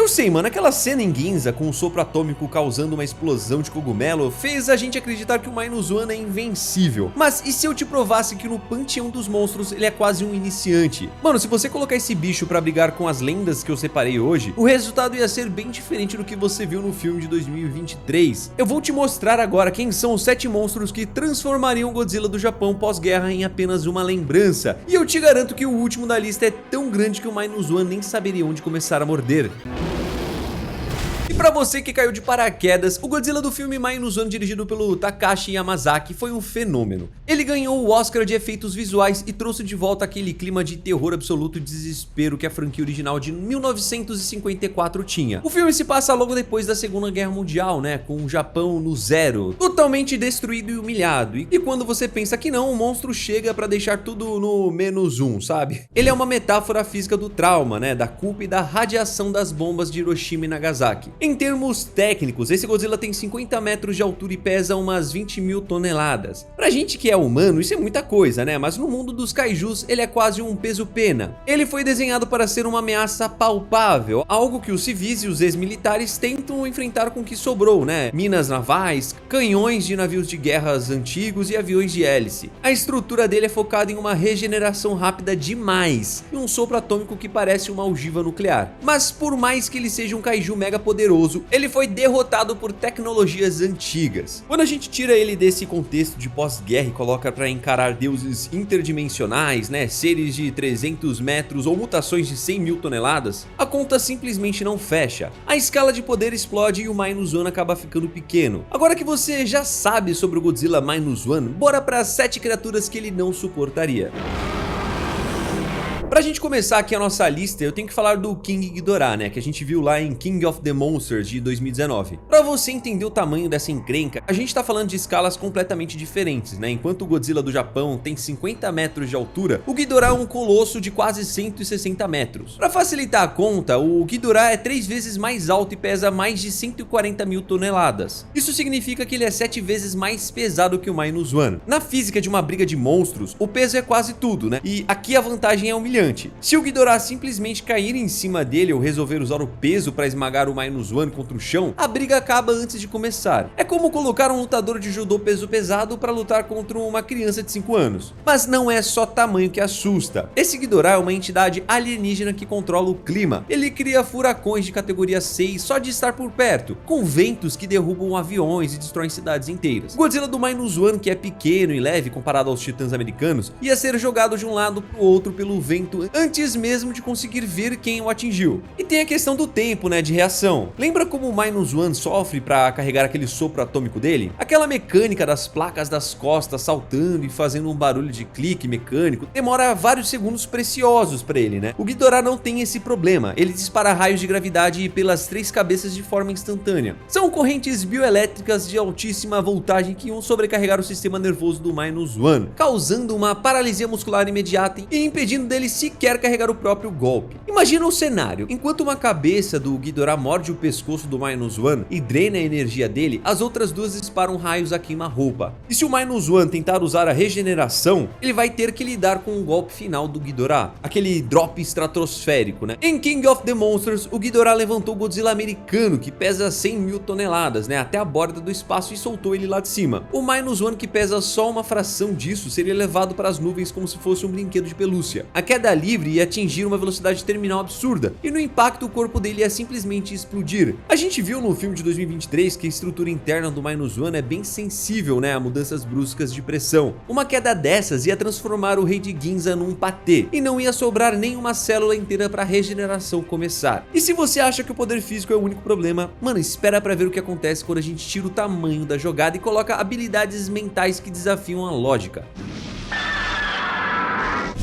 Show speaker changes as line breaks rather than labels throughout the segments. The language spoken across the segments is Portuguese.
Não sei, mano, aquela cena em Ginza com o sopro atômico causando uma explosão de cogumelo fez a gente acreditar que o Minus One é invencível. Mas e se eu te provasse que no panteão dos monstros ele é quase um iniciante? Mano, se você colocar esse bicho pra brigar com as lendas que eu separei hoje, o resultado ia ser bem diferente do que você viu no filme de 2023. Eu vou te mostrar agora quem são os 7 monstros que transformariam o Godzilla do Japão pós-guerra em apenas uma lembrança. E eu te garanto que o último da lista é tão grande que o Minus One nem saberia onde começar a morder. E pra você que caiu de paraquedas, o Godzilla do filme Minus One, dirigido pelo Takashi Yamazaki, foi um fenômeno. Ele ganhou o Oscar de efeitos visuais e trouxe de volta aquele clima de terror absoluto e desespero que a franquia original de 1954 tinha. O filme se passa logo depois da Segunda Guerra Mundial, né, com o Japão no zero, totalmente destruído e humilhado. E quando você pensa que não, o monstro chega pra deixar tudo no -1, sabe? Ele é uma metáfora física do trauma, né, da culpa e da radiação das bombas de Hiroshima e Nagasaki. Em termos técnicos, esse Godzilla tem 50 metros de altura e pesa umas 20.000 toneladas. Pra gente que é humano, isso é muita coisa, né? Mas no mundo dos kaijus, ele é quase um peso-pena. Ele foi desenhado para ser uma ameaça palpável, algo que os civis e os ex-militares tentam enfrentar com o que sobrou, né? Minas navais, canhões de navios de guerras antigos e aviões de hélice. A estrutura dele é focada em uma regeneração rápida demais e um sopro atômico que parece uma ogiva nuclear. Mas por mais que ele seja um kaiju mega poderoso, ele foi derrotado por tecnologias antigas. Quando a gente tira ele desse contexto de pós-guerra e coloca para encarar deuses interdimensionais, né, seres de 300 metros ou mutações de 100.000 toneladas, a conta simplesmente não fecha. A escala de poder explode e o Minus One acaba ficando pequeno. Agora que você já sabe sobre o Godzilla Minus One, bora para as 7 criaturas que ele não suportaria. Pra gente começar aqui a nossa lista, eu tenho que falar do King Ghidorah, né, que a gente viu lá em King of the Monsters de 2019. Pra você entender o tamanho dessa encrenca, a gente tá falando de escalas completamente diferentes, né? Enquanto o Godzilla do Japão tem 50 metros de altura, o Ghidorah é um colosso de quase 160 metros. Pra facilitar a conta, o Ghidorah é 3 vezes mais alto e pesa mais de 140.000 toneladas. Isso significa que ele é 7 vezes mais pesado que o Minus One. Na física de uma briga de monstros, o peso é quase tudo, né? E aqui a vantagem é humilhante. Se o Ghidorah simplesmente cair em cima dele ou resolver usar o peso para esmagar o Minus One contra o chão, a briga acaba antes de começar. É como colocar um lutador de judô peso pesado para lutar contra uma criança de 5 anos. Mas não é só tamanho que assusta. Esse Ghidorah é uma entidade alienígena que controla o clima. Ele cria furacões de categoria 6 só de estar por perto, com ventos que derrubam aviões e destroem cidades inteiras. O Godzilla do Minus One, que é pequeno e leve comparado aos titãs americanos, ia ser jogado de um lado para o outro pelo vento antes mesmo de conseguir ver quem o atingiu. E tem a questão do tempo, né, de reação. Lembra como o Minus One sofre para carregar aquele sopro atômico dele? Aquela mecânica das placas das costas saltando e fazendo um barulho de clique mecânico demora vários segundos preciosos para ele, né? O Ghidorah não tem esse problema. Ele dispara raios de gravidade pelas 3 cabeças de forma instantânea. São correntes bioelétricas de altíssima voltagem que iam sobrecarregar o sistema nervoso do Minus One, causando uma paralisia muscular imediata e impedindo dele sequer carregar o próprio golpe. Imagina o cenário: enquanto uma cabeça do Ghidorah morde o pescoço do Minus One e drena a energia dele, as outras duas disparam raios a queima-roupa. E se o Minus One tentar usar a regeneração, ele vai ter que lidar com o golpe final do Ghidorah, aquele drop estratosférico, né? Em King of the Monsters, o Ghidorah levantou o Godzilla americano, que pesa 100.000 toneladas, né, até a borda do espaço e soltou ele lá de cima. O Minus One, que pesa só uma fração disso, seria levado para as nuvens como se fosse um brinquedo de pelúcia. A queda livre ia atingir uma velocidade terminal absurda, e no impacto o corpo dele ia simplesmente explodir. A gente viu no filme de 2023 que a estrutura interna do Minus One é bem sensível, né, a mudanças bruscas de pressão. Uma queda dessas ia transformar o rei de Ginza num patê, e não ia sobrar nenhuma célula inteira para a regeneração começar. E se você acha que o poder físico é o único problema, mano, espera pra ver o que acontece quando a gente tira o tamanho da jogada e coloca habilidades mentais que desafiam a lógica.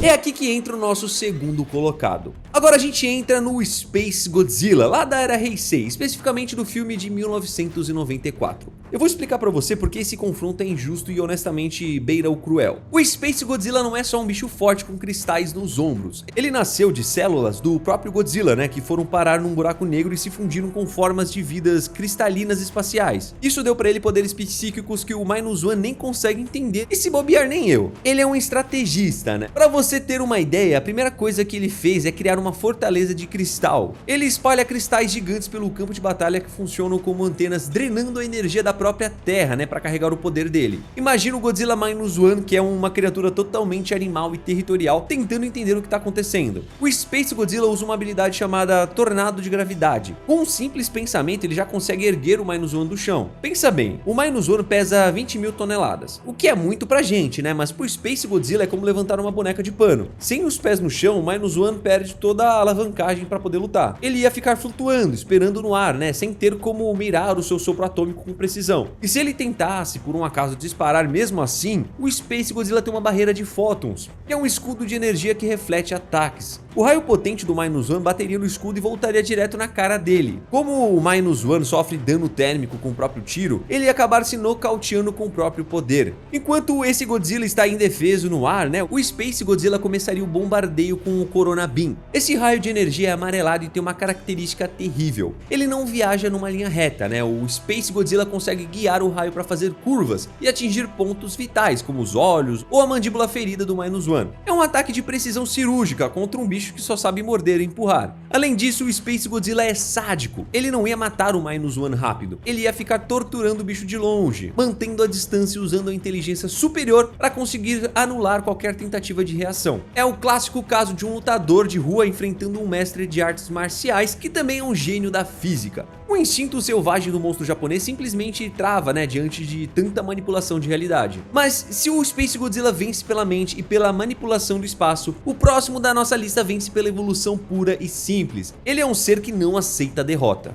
É aqui que entra o nosso segundo colocado. Agora a gente entra no Space Godzilla, lá da era Heisei, especificamente do filme de 1994. Eu vou explicar pra você porque esse confronto é injusto e honestamente beira o cruel. O Space Godzilla não é só um bicho forte com cristais nos ombros. Ele nasceu de células do próprio Godzilla, né, que foram parar num buraco negro e se fundiram com formas de vidas cristalinas espaciais. Isso deu pra ele poderes psíquicos que o Minus One nem consegue entender, e se bobear nem eu. Ele é um estrategista, né? Pra você ter uma ideia, a primeira coisa que ele fez é criar uma fortaleza de cristal. Ele espalha cristais gigantes pelo campo de batalha que funcionam como antenas drenando a energia da própria Terra, né, para carregar o poder dele. Imagina o Godzilla Minus One, que é uma criatura totalmente animal e territorial, tentando entender o que está acontecendo. O Space Godzilla usa uma habilidade chamada Tornado de Gravidade. Com um simples pensamento, ele já consegue erguer o Minus One do chão. Pensa bem, o Minus One pesa 20.000 toneladas, o que é muito pra gente, né, mas pro Space Godzilla é como levantar uma boneca de pano. Sem os pés no chão, o Minus One perde toda a alavancagem para poder lutar. Ele ia ficar flutuando, esperando no ar, né, sem ter como mirar o seu sopro atômico com precisão. E se ele tentasse, por um acaso, disparar mesmo assim, o Space Godzilla tem uma barreira de fótons, que é um escudo de energia que reflete ataques. O raio potente do Minus One bateria no escudo e voltaria direto na cara dele. Como o Minus One sofre dano térmico com o próprio tiro, ele ia acabar se nocauteando com o próprio poder. Enquanto esse Godzilla está indefeso no ar, né, o Space Godzilla começaria o bombardeio com o Corona Beam. Esse raio de energia é amarelado e tem uma característica terrível. Ele não viaja numa linha reta, né? O Space Godzilla consegue guiar o raio para fazer curvas e atingir pontos vitais, como os olhos ou a mandíbula ferida do Minus One. É um ataque de precisão cirúrgica contra um bicho que só sabe morder e empurrar. Além disso, o Space Godzilla é sádico. Ele não ia matar o Minus One rápido. Ele ia ficar torturando o bicho de longe, mantendo a distância e usando a inteligência superior para conseguir anular qualquer tentativa de reação. É o clássico caso de um lutador de rua enfrentando um mestre de artes marciais que também é um gênio da física. O instinto selvagem do monstro japonês simplesmente trava, né, diante de tanta manipulação de realidade. Mas se o Space Godzilla vence pela mente e pela manipulação do espaço, o próximo da nossa lista vence pela evolução pura e simples. Ele é um ser que não aceita a derrota.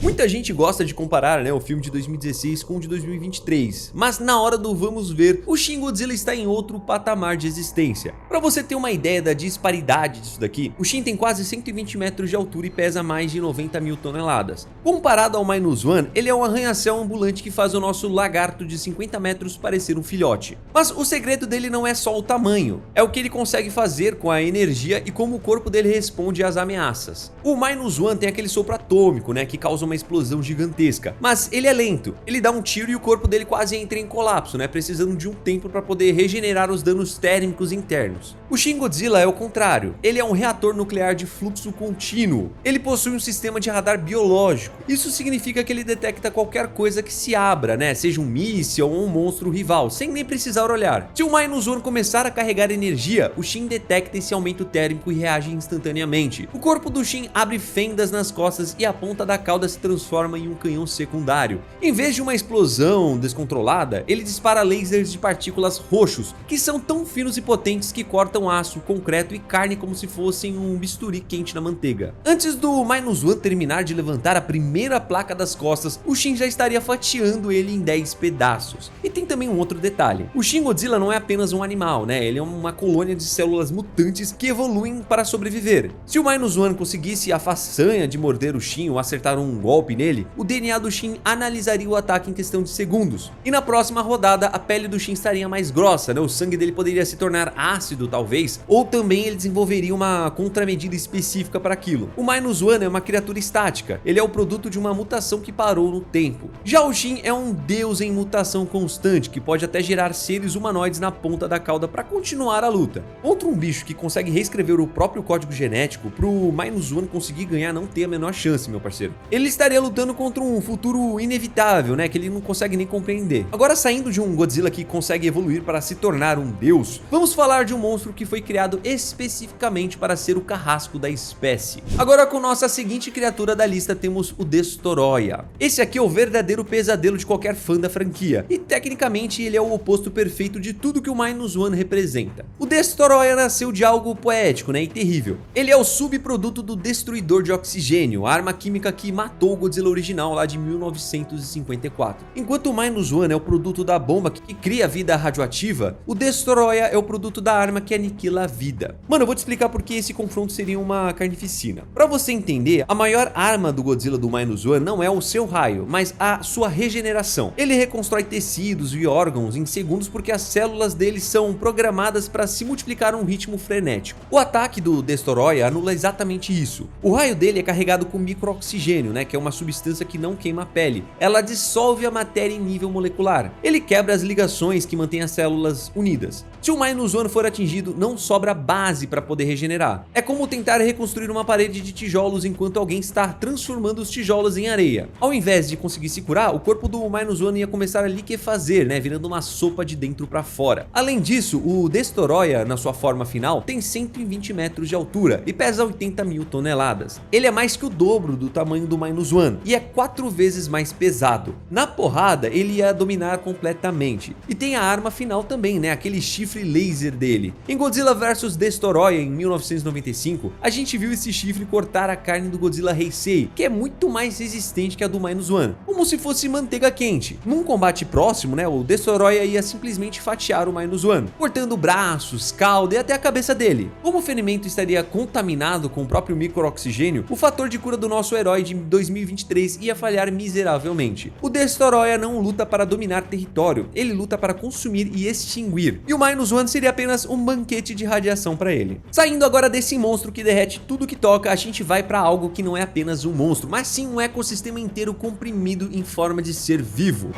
Muita gente gosta de comparar, né, o filme de 2016 com o de 2023, mas na hora do vamos ver, o Shin Godzilla está em outro patamar de existência. Para você ter uma ideia da disparidade disso daqui, o Shin tem quase 120 metros de altura e pesa mais de 90.000 toneladas. Comparado ao Minus One, ele é um arranha-céu ambulante que faz o nosso lagarto de 50 metros parecer um filhote. Mas o segredo dele não é só o tamanho, é o que ele consegue fazer com a energia e como o corpo dele responde às ameaças. O Minus One tem aquele sopro atômico, né, que causa uma explosão gigantesca, mas ele é lento. Ele dá um tiro e o corpo dele quase entra em colapso, né, precisando de um tempo para poder regenerar os danos térmicos internos. O Shin Godzilla é o contrário. Ele é um reator nuclear de fluxo contínuo. Ele possui um sistema de radar biológico. Isso significa que ele detecta qualquer coisa que se abra, né, seja um míssil ou um monstro rival, sem nem precisar olhar. Se o Minus One começar a carregar energia, o Shin detecta esse aumento térmico e reage instantaneamente. O corpo do Shin abre fendas nas costas e a ponta da cauda se transforma em um canhão secundário. Em vez de uma explosão descontrolada, ele dispara lasers de partículas roxos, que são tão finos e potentes que cortam aço, concreto e carne como se fossem um bisturi quente na manteiga. Antes do Minus One terminar de levantar a primeira placa das costas, o Shin já estaria fatiando ele em 10 pedaços. E tem também um outro detalhe. O Shin Godzilla não é apenas um animal, né? Ele é uma colônia de células mutantes que evoluem para sobreviver. Se o Minus One conseguisse a façanha de morder o Shin ou acertar um golpe nele, o DNA do Shin analisaria o ataque em questão de segundos. E na próxima rodada, a pele do Shin estaria mais grossa, né? O sangue dele poderia se tornar ácido, talvez, ou também ele desenvolveria uma contramedida específica para aquilo. O Minus One é uma criatura estática. Ele é o produto de uma mutação que parou no tempo. Já o Shin é um deus em mutação constante, que pode até gerar seres humanoides na ponta da cauda para continuar a luta. Contra um bicho que consegue reescrever o próprio código genético, pro Minus One conseguir ganhar não tem a menor chance, meu parceiro. Ele estaria lutando contra um futuro inevitável, né, que ele não consegue nem compreender. Agora, saindo de um Godzilla que consegue evoluir para se tornar um deus, vamos falar de um monstro que foi criado especificamente para ser o carrasco da espécie. Agora, com nossa seguinte criatura da lista, temos o Destoroyah. Esse aqui é o verdadeiro pesadelo de qualquer fã da franquia, e tecnicamente ele é o oposto perfeito de tudo que o Minus One representa. O Destoroyah nasceu de algo poético, né, e terrível. Ele é o subproduto do Destruidor de Oxigênio, a arma química que matou o Godzilla original lá de 1954. Enquanto o Minus One é o produto da bomba que cria a vida radioativa, o Destoroyah é o produto da arma que aniquila a vida. Mano, eu vou te explicar por que esse confronto seria uma carnificina. Pra você entender, a maior arma do Godzilla do Minus One não é o seu raio, mas a sua regeneração. Ele reconstrói tecidos e órgãos em segundos porque as células dele são programadas para se multiplicar a um ritmo frenético. O ataque do Destoroyah anula exatamente isso. O raio dele é carregado com microoxigênio, né, que é uma substância que não queima a pele. Ela dissolve a matéria em nível molecular. Ele quebra as ligações que mantêm as células unidas. Se o -1 for atingido, não sobra base para poder regenerar. É como tentar reconstruir uma parede de tijolos enquanto alguém está transformando os tijolos em areia. Ao invés de conseguir se curar, o corpo do -1 ia começar a liquefazer, né, virando uma sopa de dentro para fora. Além disso, o Destoroyah, na sua forma final, tem 120 metros de altura e pesa 80 mil toneladas. Ele é mais que o dobro do tamanho do -1 e é 4 vezes mais pesado. Na porrada, ele ia dominar completamente. E tem a arma final também, né, aquele chifre laser dele. Em Godzilla vs Destoroyah em 1995, a gente viu esse chifre cortar a carne do Godzilla Heisei, que é muito mais resistente que a do -1, como se fosse manteiga quente. Num combate próximo, né, o Destoroyah ia simplesmente fatiar o -1, cortando braços, cauda e até a cabeça dele. Como o ferimento estaria contaminado com o próprio micro-oxigênio, o fator de cura do nosso herói de 2023 ia falhar miseravelmente. O Destoroyah não luta para dominar território, ele luta para consumir e extinguir, e o -1 seria apenas um banquete de radiação para ele. Saindo agora desse monstro que derrete tudo que toca, a gente vai para algo que não é apenas um monstro, mas sim um ecossistema inteiro comprimido em forma de ser vivo.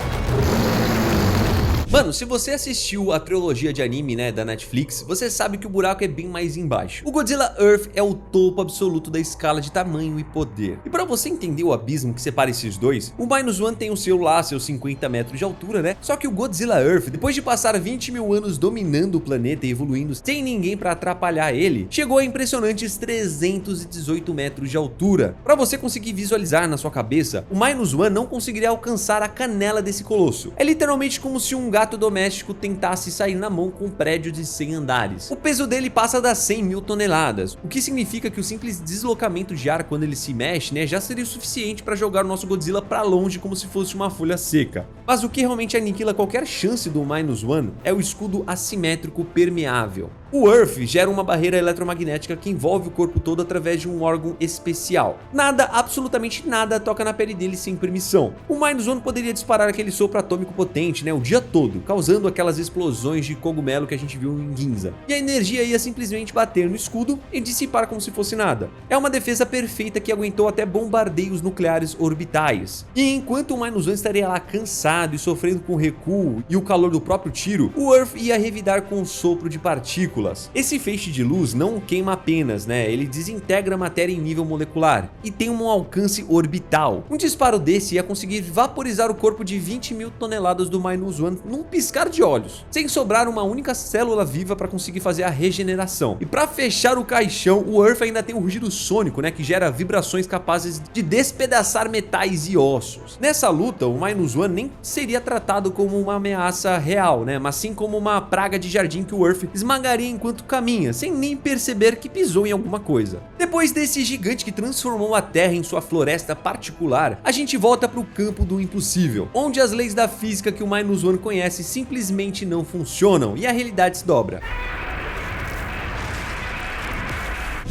Mano, se você assistiu a trilogia de anime, né, da Netflix, você sabe que o buraco é bem mais embaixo. O Godzilla Earth é o topo absoluto da escala de tamanho e poder. E pra você entender o abismo que separa esses dois, o -1 tem o seu lá, seus 50 metros de altura, né? Só que o Godzilla Earth, depois de passar 20 mil anos dominando o planeta e evoluindo sem ninguém pra atrapalhar ele, chegou a impressionantes 318 metros de altura. Pra você conseguir visualizar na sua cabeça, o -1 não conseguiria alcançar a canela desse colosso. É literalmente como se um gato doméstico tentasse sair na mão com um prédio de 100 andares. O peso dele passa das 100 mil toneladas, o que significa que o simples deslocamento de ar quando ele se mexe, né, já seria o suficiente para jogar o nosso Godzilla para longe como se fosse uma folha seca. Mas o que realmente aniquila qualquer chance do -1 é o escudo assimétrico permeável. O Earth gera uma barreira eletromagnética que envolve o corpo todo através de um órgão especial. Nada, absolutamente nada, toca na pele dele sem permissão. O -1 poderia disparar aquele sopro atômico potente, né, o dia todo, causando aquelas explosões de cogumelo que a gente viu em Ginza. E a energia ia simplesmente bater no escudo e dissipar como se fosse nada. É uma defesa perfeita que aguentou até bombardeios nucleares orbitais. E enquanto o -1 estaria lá cansado e sofrendo com o recuo e o calor do próprio tiro, o Earth ia revidar com um sopro de partículas. Esse feixe de luz não queima apenas, né? Ele desintegra a matéria em nível molecular e tem um alcance orbital. Um disparo desse ia conseguir vaporizar o corpo de 20 mil toneladas do -1 num piscar de olhos, sem sobrar uma única célula viva para conseguir fazer a regeneração. E para fechar o caixão, o Earth ainda tem um rugido sônico, né, que gera vibrações capazes de despedaçar metais e ossos. Nessa luta, o -1 nem seria tratado como uma ameaça real, né, mas sim como uma praga de jardim que o Earth esmagaria enquanto caminha, sem nem perceber que pisou em alguma coisa. Depois desse gigante que transformou a Terra em sua floresta particular, a gente volta para o campo do impossível, onde as leis da física que o -1 conhece simplesmente não funcionam e a realidade se dobra.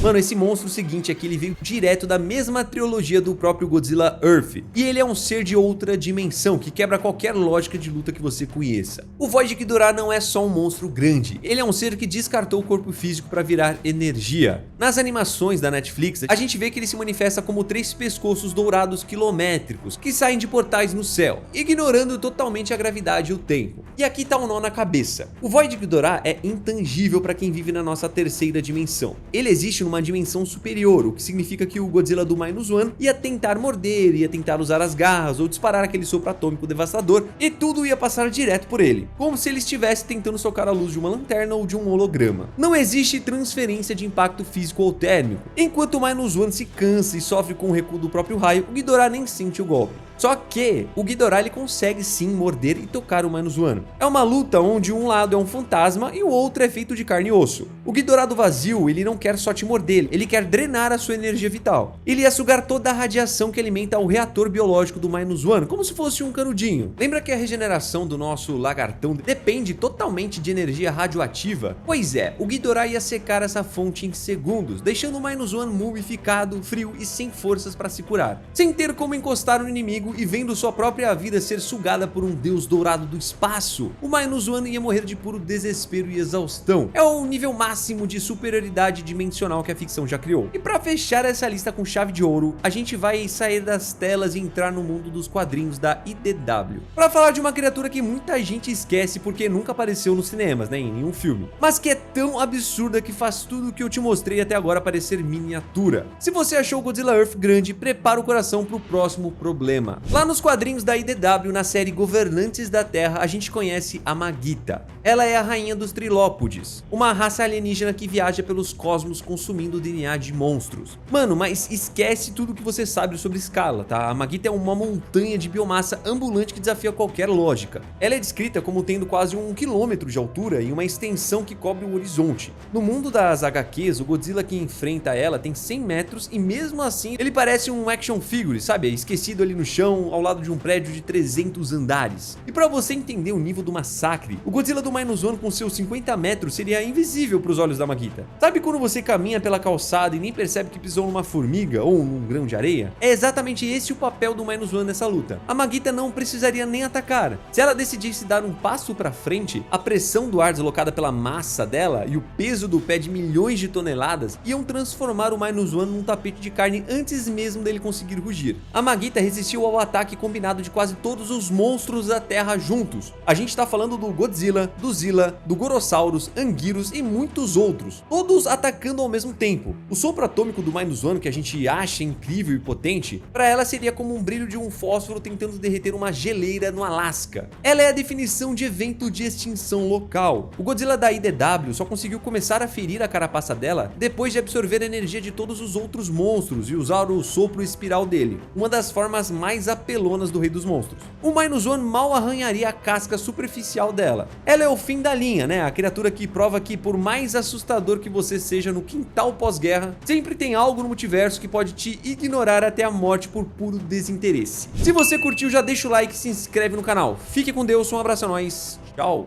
Mano, esse monstro seguinte aqui, ele veio direto da mesma trilogia do próprio Godzilla Earth. E ele é um ser de outra dimensão, que quebra qualquer lógica de luta que você conheça. O Void Ghidorah não é só um monstro grande, ele é um ser que descartou o corpo físico para virar energia. Nas animações da Netflix, a gente vê que ele se manifesta como 3 pescoços dourados quilométricos, que saem de portais no céu, ignorando totalmente a gravidade e o tempo. E aqui tá um nó na cabeça. O Void Ghidorah é intangível para quem vive na nossa terceira dimensão. Ele existe numa dimensão superior, o que significa que o Godzilla do -1 ia tentar morder, ia tentar usar as garras ou disparar aquele sopro atômico devastador e tudo ia passar direto por ele, como se ele estivesse tentando socar a luz de uma lanterna ou de um holograma. Não existe transferência de impacto físico ou térmico. Enquanto o -1 se cansa e sofre com o recuo do próprio raio, o Ghidorah nem sente o golpe. Só que o Ghidorah ele consegue sim morder e tocar o -1. É uma luta onde um lado é um fantasma e o outro é feito de carne e osso. O Ghidorah do vazio, ele não quer só te morder, ele quer drenar a sua energia vital. Ele ia sugar toda a radiação que alimenta o reator biológico do -1, como se fosse um canudinho. Lembra que a regeneração do nosso lagartão depende totalmente de energia radioativa? Pois é, o Ghidorah ia secar essa fonte em segundos, deixando o -1 mumificado, frio e sem forças para se curar, sem ter como encostar no inimigo e vendo sua própria vida ser sugada por um deus dourado do espaço. O -1 ia morrer de puro desespero e exaustão. É o nível máximo de superioridade dimensional que a ficção já criou. E pra fechar essa lista com chave de ouro, a gente vai sair das telas e entrar no mundo dos quadrinhos da IDW. Pra falar de uma criatura que muita gente esquece porque nunca apareceu nos cinemas, né, em nenhum filme, mas que é tão absurda que faz tudo o que eu te mostrei até agora parecer miniatura. Se você achou o Godzilla Earth grande, prepara o coração pro próximo problema. Lá nos quadrinhos da IDW, na série Governantes da Terra, a gente conhece a Magita. Ela é a rainha dos Trilópodes, uma raça alienígena que viaja pelos cosmos consumindo o DNA de monstros. Mano, mas esquece tudo que você sabe sobre escala, tá? A Magita é uma montanha de biomassa ambulante que desafia qualquer lógica. Ela é descrita como tendo quase 1 quilômetro de altura e uma extensão que cobre o horizonte. No mundo das HQs, o Godzilla que enfrenta ela tem 100 metros e mesmo assim ele parece um action figure, sabe? Esquecido ali no chão, ao lado de um prédio de 300 andares. E pra você entender o nível do massacre, o Godzilla do -1 com seus 50 metros seria invisível pros olhos da Magita. Sabe quando você caminha pela calçada e nem percebe que pisou numa formiga ou num grão de areia? É exatamente esse o papel do -1 nessa luta. A Magita não precisaria nem atacar. Se ela decidisse dar um passo pra frente, a pressão do ar deslocada pela massa dela e o peso do pé de milhões de toneladas iam transformar o -1 num tapete de carne antes mesmo dele conseguir rugir. A Magita resistiu ao ataque combinado de quase todos os monstros da Terra juntos. A gente tá falando do Godzilla, do Zilla, do Gorosaurus, Anguirus e muitos outros, todos atacando ao mesmo tempo. O sopro atômico do -1, que a gente acha incrível e potente, pra ela seria como um brilho de um fósforo tentando derreter uma geleira no Alasca. Ela é a definição de evento de extinção local. O Godzilla da IDW só conseguiu começar a ferir a carapaça dela depois de absorver a energia de todos os outros monstros e usar o sopro espiral dele, uma das formas mais apelonas do Rei dos Monstros. O -1 mal arranharia a casca superficial dela. Ela é o fim da linha, né? A criatura que prova que por mais assustador que você seja no quintal pós-guerra, sempre tem algo no multiverso que pode te ignorar até a morte por puro desinteresse. Se você curtiu, já deixa o like e se inscreve no canal. Fique com Deus, um abraço a nós, tchau!